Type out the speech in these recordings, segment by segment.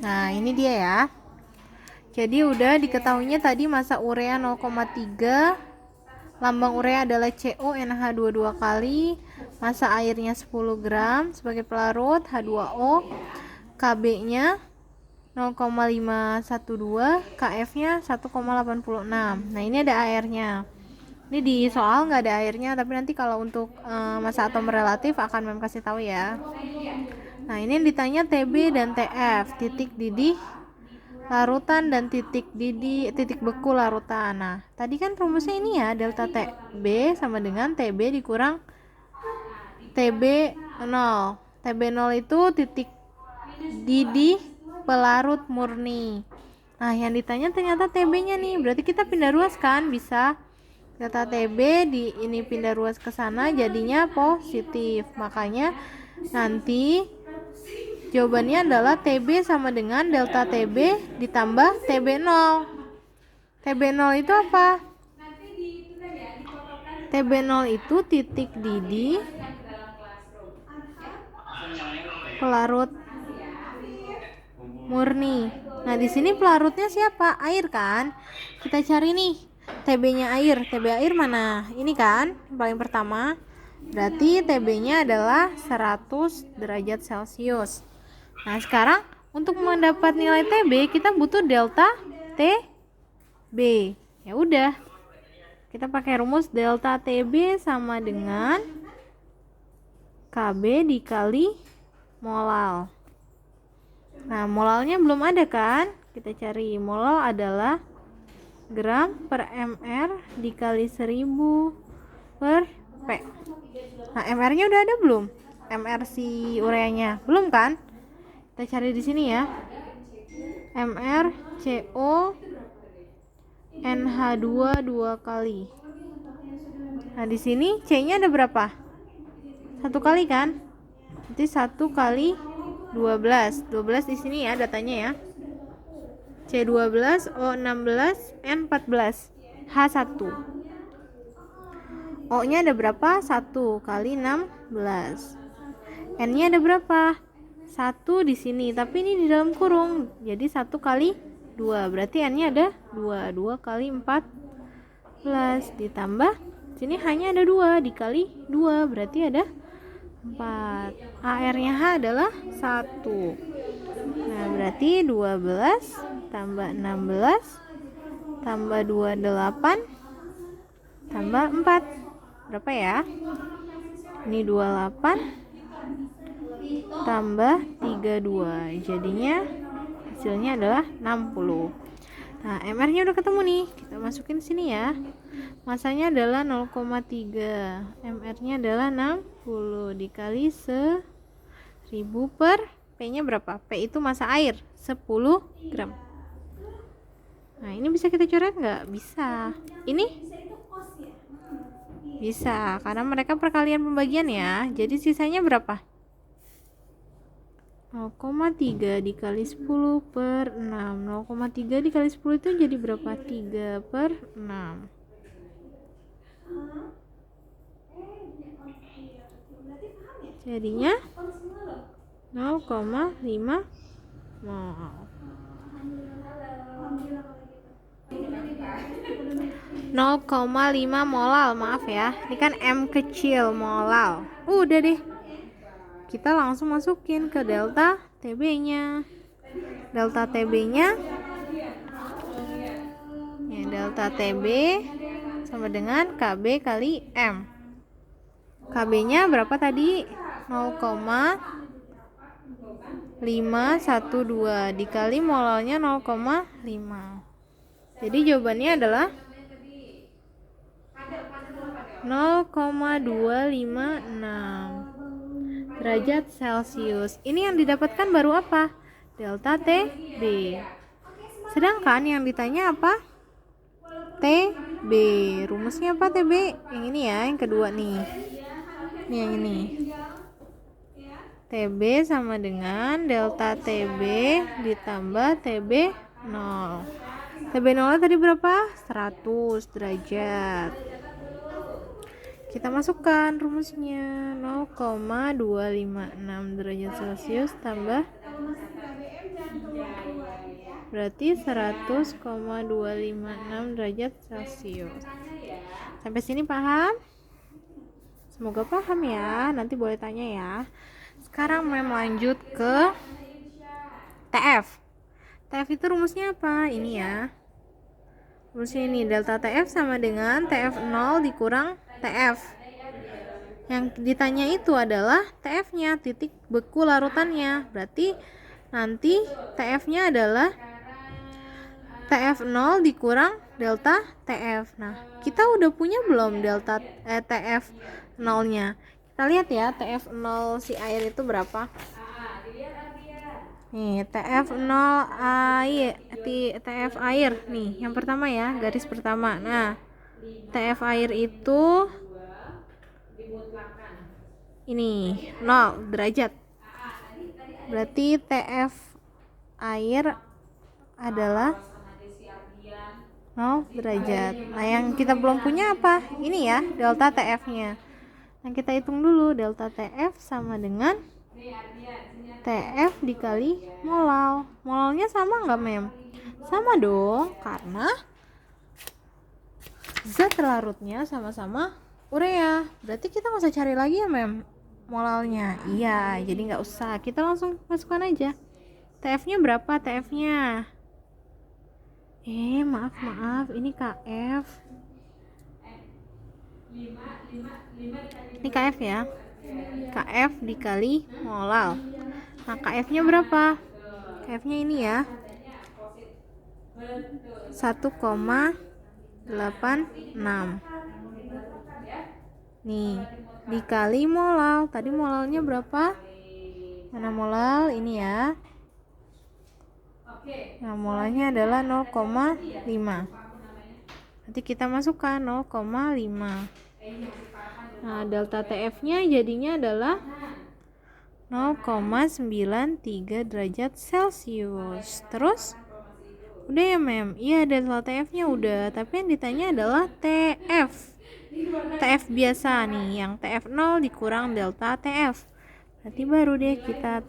Nah, ini dia ya. Jadi udah diketahuinya tadi massa urea 0,3, lambang urea adalah CuNH2 dua kali, massa airnya 10 gram sebagai pelarut H2O, Kb-nya 0,512, KF-nya 1,86. Nah, ini ada airnya. Ini di soal nggak ada airnya, tapi nanti kalau untuk massa atom relatif akan Mem kasih tahu ya. Nah, ini ditanya TB dan TF, titik didih larutan dan titik beku larutan. Nah, tadi kan rumusnya ini ya, delta TB sama dengan TB dikurang TB 0. TB 0 itu titik didih pelarut murni. Nah, yang ditanya ternyata TB-nya nih. Berarti kita pindah ruas kan? Bisa. Delta TB di ini pindah ruas ke sana jadinya positif. Makanya nanti jawabannya adalah TB sama dengan delta TB ditambah TB0. TB0 itu apa? TB0 itu titik didih pelarut murni. Nah, di sini pelarutnya siapa? Air kan? Kita cari nih TB-nya air. TB air mana? Ini kan yang paling pertama. Berarti TB-nya adalah 100 derajat Celcius. Nah, sekarang untuk mendapat nilai TB kita butuh delta TB. Ya udah. Kita pakai rumus delta TB sama dengan KB dikali molal. Nah, molalnya belum ada kan? Kita cari. Molal adalah gram per mr dikali 1000 per P. Nah, mr-nya udah ada belum? Mr si ureanya belum kan? Kita cari di sini ya. Mr CO NH2 dua kali. Nah, di sini C-nya ada berapa? 1 kali kan? Berarti 1 kali 12. 12 di sini ya datanya ya. C12, O16, N14, H1. O-nya ada berapa? 1 kali 16. N-nya ada berapa? 1 di sini, tapi ini di dalam kurung. Jadi 1 kali 2. Berarti N-nya ada 2. 2 kali 14 ditambah sini hanya ada 2 dikali 2. Berarti ada 4. AR-nya H adalah 1. Nah, berarti 12 tambah 16 tambah 28 tambah 4. Berapa ya? Ini 28 tambah 32. Jadinya hasilnya adalah 60. Nah, MR-nya udah ketemu nih. Kita masukin sini ya. Masanya adalah 0,3. MR-nya adalah 60 dikali 1000 per P-nya berapa? P itu massa air 10 gram. Nah, ini bisa kita coret nggak? Bisa. Ini bisa, karena mereka perkalian pembagian ya. Jadi sisanya berapa? 0,3 dikali 10 per 6. 0,3 dikali 10 itu jadi berapa? 3 per 6. Jadinya 0,5 mol. 0,5 molal, maaf ya. Ini kan M kecil, molal. Udah deh. Kita langsung masukin ke delta TB-nya. Delta TB-nya ya, delta TB sama dengan KB kali M. KB-nya berapa tadi? 0,512 dikali molalnya 0,5. Jadi jawabannya adalah 0,256 derajat Celcius. Ini yang didapatkan baru apa? Delta TB. Sedangkan yang ditanya apa? TB. Rumusnya apa TB? Yang ini ya, yang kedua nih. Ini yang ini. TB sama dengan delta TB ditambah TB 0. TB 0 tadi berapa? 100 derajat. Kita masukkan rumusnya 0,256 derajat Celcius tambah berarti 100,256 derajat Celcius. Sampai sini paham? Semoga paham ya, nanti boleh tanya ya. Sekarang Mem lanjut ke TF. TF itu rumusnya apa? Ini ya. Rumusnya ini, delta TF sama dengan TF0 dikurang TF. Yang ditanya itu adalah TF-nya, titik beku larutannya. Berarti nanti TF-nya adalah TF0 dikurang delta TF. Nah, kita udah punya belum delta TF 0-nya? Kita lihat ya, TF0 si air itu berapa? Nih, TF0 air, TF air nih, yang pertama ya, garis pertama. Nah, TF air itu ini 0 derajat. Berarti TF air adalah 0 derajat. Nah, yang kita belum punya apa? Ini ya, delta TF-nya. Nah, kita hitung dulu, delta TF sama dengan TF dikali molal. Molalnya sama nggak, Mem? Sama dong, karena zat larutnya sama-sama urea. Berarti kita nggak usah cari lagi ya, Mem, molalnya. Iya, jadi nggak usah. Kita langsung masukkan aja. TF-nya berapa? TF-nya maaf, ini KF. Ini KF ya. KF dikali molal. Nah, KF-nya berapa? KF-nya ini ya, 1,86. Nih, dikali molal. Tadi molalnya berapa? Mana molal? Ini ya. Nah, molalnya adalah 0,5. Nanti kita masukkan 0,5. Nah, delta TF-nya jadinya adalah 0,93 derajat Celcius. Terus udah ya, Mem? Iya, delta TF-nya udah, tapi yang ditanya adalah TF. TF biasa nih, yang TF0 dikurang delta TF. Berarti baru deh kita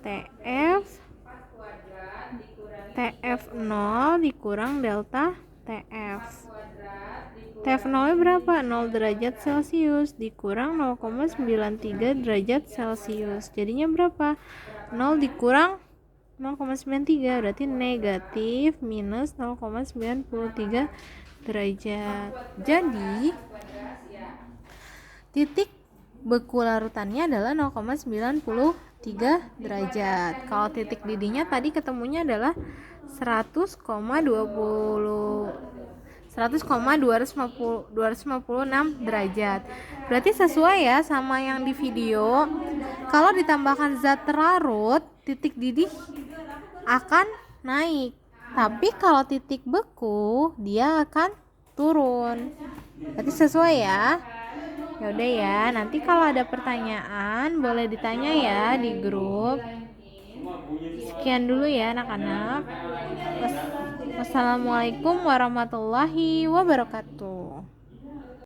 TF0 dikurang delta TF. TF0 nya berapa? 0 derajat Celcius dikurang 0,93 derajat Celcius. Jadinya berapa? 0 dikurang 0,93 berarti negatif minus 0,93 derajat. Jadi titik beku larutannya adalah 0,93 derajat. Kalau titik didihnya tadi ketemunya adalah 100,256 derajat. Berarti sesuai ya sama yang di video. Kalau ditambahkan zat terlarut, titik didih akan naik. Tapi kalau titik beku, dia akan turun. Berarti sesuai ya. Yaudah ya, nanti kalau ada pertanyaan boleh ditanya ya di grup. Sekian dulu ya anak-anak. Wassalamualaikum warahmatullahi wabarakatuh.